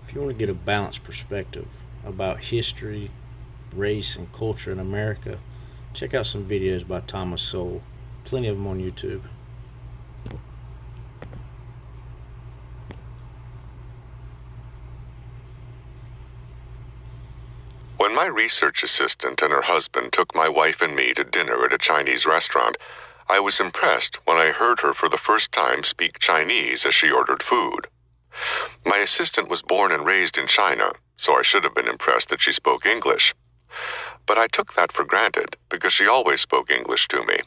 If you want to get a balanced perspective about history, race, and culture in America, check out some videos by Thomas Sowell. Plenty of them on YouTube. When my research assistant and her husband took my wife and me to dinner at a Chinese restaurant, I was impressed when I heard her for the first time speak Chinese as she ordered food. My assistant was born and raised in China, so I should have been impressed that she spoke English. But I took that for granted because she always spoke English to me.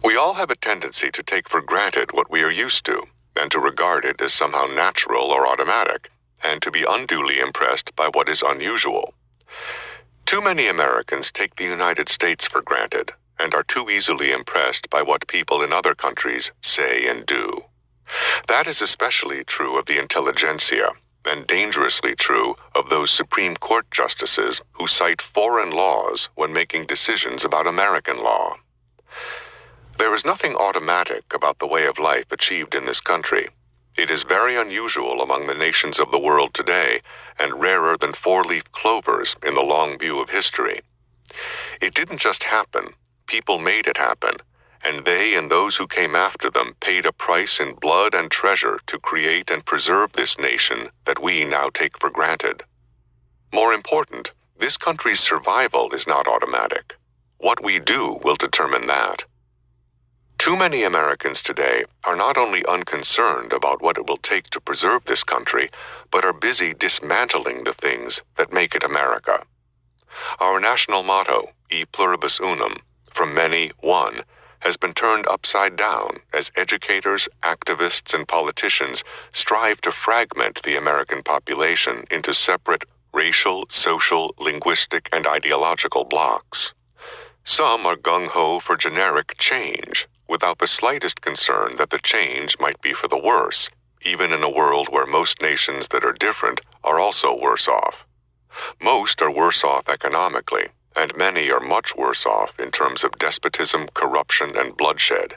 We all have a tendency to take for granted what we are used to, and to regard it as somehow natural or automatic, and to be unduly impressed by what is unusual. Too many Americans take the United States for granted, and are too easily impressed by what people in other countries say and do. That is especially true of the intelligentsia, and dangerously true of those Supreme Court justices who cite foreign laws when making decisions about American law. There is nothing automatic about the way of life achieved in this country. It is very unusual among the nations of the world today, and rarer than four-leaf clovers in the long view of history. It didn't just happen. People made it happen, and they and those who came after them paid a price in blood and treasure to create and preserve this nation that we now take for granted. More important, this country's survival is not automatic. What we do will determine that. Too many Americans today are not only unconcerned about what it will take to preserve this country, but are busy dismantling the things that make it America. Our national motto, E pluribus unum, from many, one, has been turned upside down as educators, activists, and politicians strive to fragment the American population into separate racial, social, linguistic, and ideological blocks. Some are gung-ho for generic change, without the slightest concern that the change might be for the worse, even in a world where most nations that are different are also worse off. Most are worse off economically, and many are much worse off in terms of despotism, corruption, and bloodshed.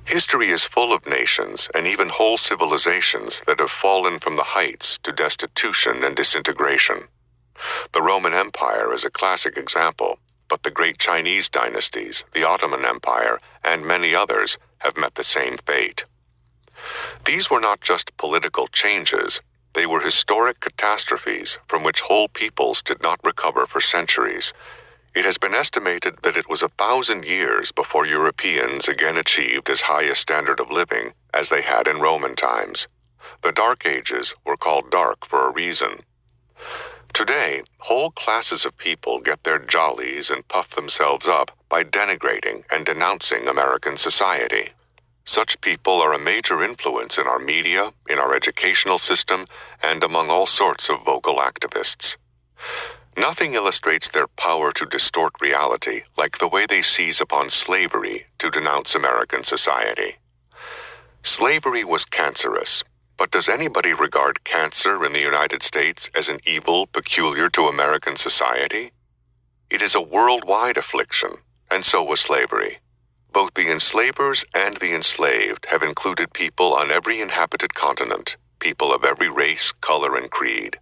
History is full of nations and even whole civilizations that have fallen from the heights to destitution and disintegration. The Roman Empire is a classic example, but the great Chinese dynasties, the Ottoman Empire, and many others have met the same fate. These were not just political changes, they were historic catastrophes from which whole peoples did not recover for centuries. It has been estimated that it was 1,000 years before Europeans again achieved as high a standard of living as they had in Roman times. The Dark Ages were called dark for a reason. Today, whole classes of people get their jollies and puff themselves up by denigrating and denouncing American society. Such people are a major influence in our media, in our educational system, and among all sorts of vocal activists. Nothing illustrates their power to distort reality like the way they seize upon slavery to denounce American society. Slavery was cancerous, but does anybody regard cancer in the United States as an evil peculiar to American society? It is a worldwide affliction, and so was slavery. Both the enslavers and the enslaved have included people on every inhabited continent, people of every race, color, and creed.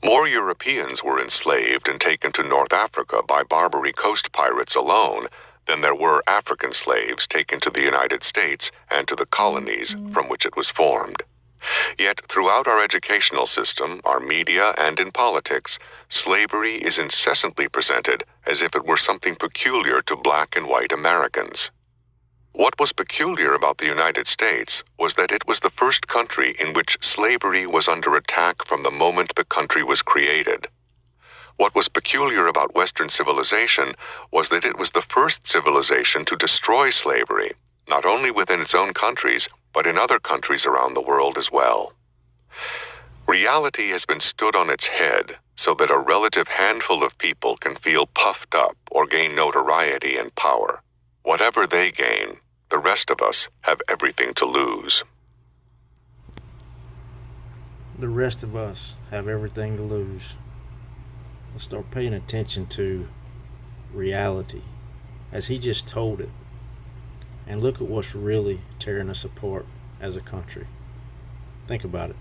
More Europeans were enslaved and taken to North Africa by Barbary coast pirates alone than there were African slaves taken to the United States and to the colonies from which it was formed. Yet throughout our educational system, our media, and in politics, slavery is incessantly presented as if it were something peculiar to black and white Americans. What was peculiar about the United States was that it was the first country in which slavery was under attack from the moment the country was created. What was peculiar about Western civilization was that it was the first civilization to destroy slavery, not only within its own countries, but in other countries around the world as well. Reality has been stood on its head so that a relative handful of people can feel puffed up or gain notoriety and power. Whatever they gain, the rest of us have everything to lose. The rest of us have everything to lose. Let's start paying attention to reality as he just told it, and look at what's really tearing us apart as a country. Think about it.